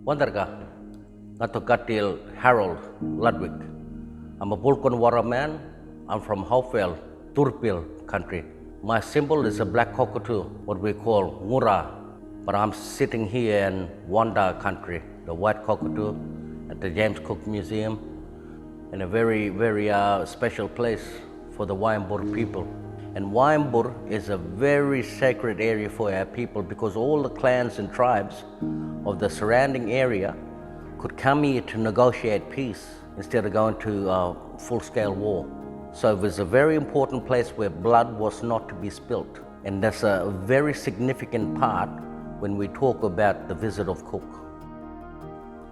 Wandarga, Ngatokatil Harold Ludwick. I'm a Bulkanwara man. I'm from Haufel, Turpil country. My symbol is a black cockatoo, what we call Ngura. But I'm sitting here in Wanda country, the white cockatoo, at the James Cook Museum, in a very, very special place for the Waimbur people. And Waimbur is a very sacred area for our people because all the clans and tribes of the surrounding area could come here to negotiate peace instead of going to full-scale war. So it was a very important place where blood was not to be spilt. And that's a very significant part when we talk about the visit of Cook.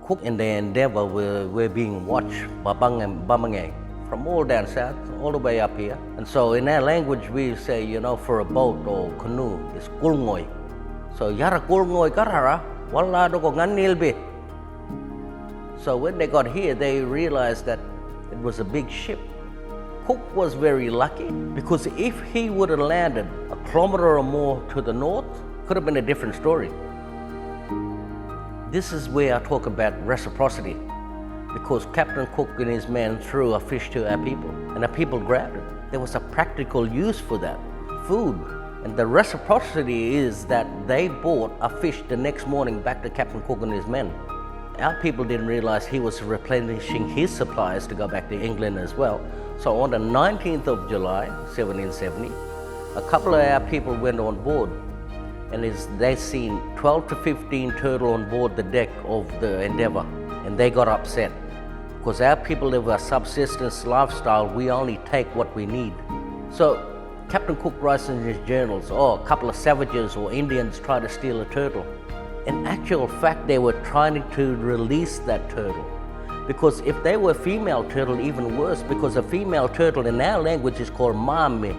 Cook and their endeavor were being watched by Bamangay from all down south, all the way up here. And so in our language we say, for a boat or canoe, it's kulngoy. So yara kulngoy karara, wala do ko nganilbe. So when they got here, they realized that it was a big ship. Cook was very lucky because if he would have landed a kilometer or more to the north, could have been a different story. This is where I talk about reciprocity, because Captain Cook and his men threw a fish to our people and our people grabbed it. There was a practical use for that, food. And the reciprocity is that they bought a fish the next morning back to Captain Cook and his men. Our people didn't realize he was replenishing his supplies to go back to England as well. So on the 19th of July, 1770, a couple of our people went on board, and they seen 12 to 15 turtle on board the deck of the Endeavour, and they got upset because our people live a subsistence lifestyle. We only take what we need. So Captain Cook writes in his journals, a couple of savages or Indians tried to steal a turtle. In actual fact, they were trying to release that turtle, because if they were female turtle, even worse, because a female turtle in our language is called mami,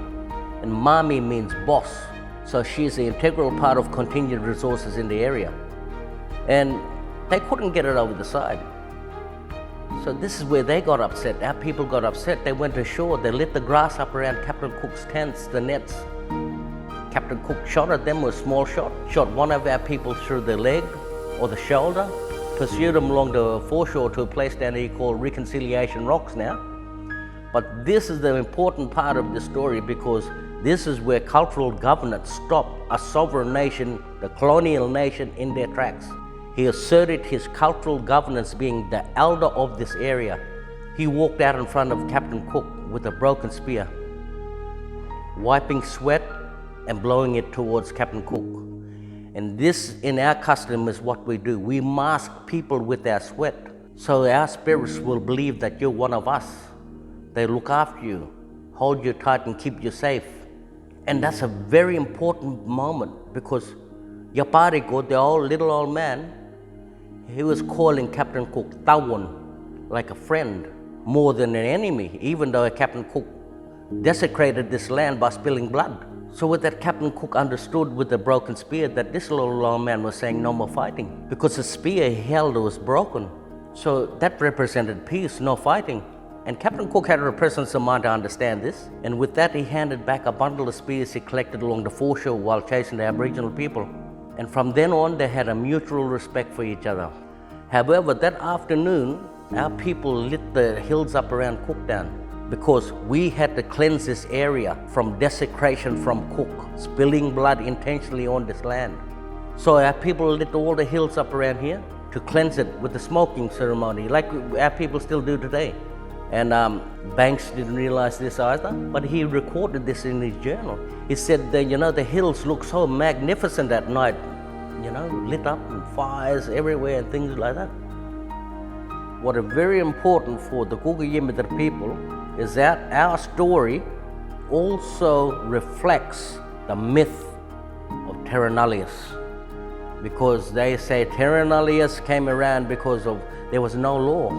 and mami means boss. So she's an integral part of contingent resources in the area. And they couldn't get it over the side. So this is where they got upset. Our people got upset. They went ashore. They lit the grass up around Captain Cook's tents, the nets. Captain Cook shot at them with a small shot. Shot one of our people through the leg or the shoulder. Pursued them along the foreshore to a place down here called Reconciliation Rocks now. But this is the important part of the story, because this is where cultural governance stopped a sovereign nation, the colonial nation, in their tracks. He asserted his cultural governance, being the elder of this area. He walked out in front of Captain Cook with a broken spear, wiping sweat and blowing it towards Captain Cook. And this, in our custom, is what we do. We mask people with our sweat, so our spirits will believe that you're one of us. They look after you, hold you tight and keep you safe. And that's a very important moment, because Yapariko, the little old man, he was calling Captain Cook Tawon, like a friend, more than an enemy, even though Captain Cook desecrated this land by spilling blood. So with that, Captain Cook understood with the broken spear that this little old man was saying no more fighting, because the spear he held was broken. So that represented peace, no fighting. And Captain Cook had a presence of mind to understand this. And with that, he handed back a bundle of spears he collected along the foreshore while chasing the Aboriginal people. And from then on, they had a mutual respect for each other. However, that afternoon, our people lit the hills up around Cooktown, because we had to cleanse this area from desecration from Cook, spilling blood intentionally on this land. So our people lit all the hills up around here to cleanse it with the smoking ceremony, like our people still do today. And Banks didn't realize this either, but he recorded this in his journal. He said that, the hills look so magnificent at night, lit up and fires everywhere and things like that. What is very important for the Gugayimidar people is that our story also reflects the myth of Terra Nullius, because they say Terra Nullius came around because there was no law.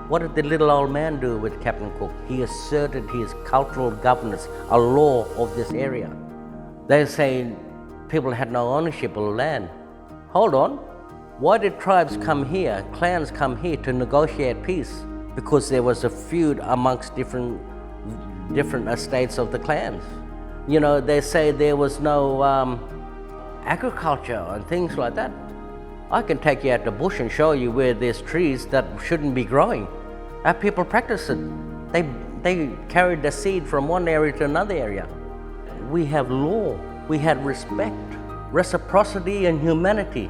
What did the little old man do with Captain Cook? He asserted his cultural governance, a law of this area. They say people had no ownership of land. Hold on, why did tribes come here, clans come here to negotiate peace? Because there was a feud amongst different estates of the clans. They say there was no agriculture and things like that. I can take you out the bush and show you where there's trees that shouldn't be growing. Our people practice it. They carried the seed from one area to another area. We have law. We had respect, reciprocity, and humanity.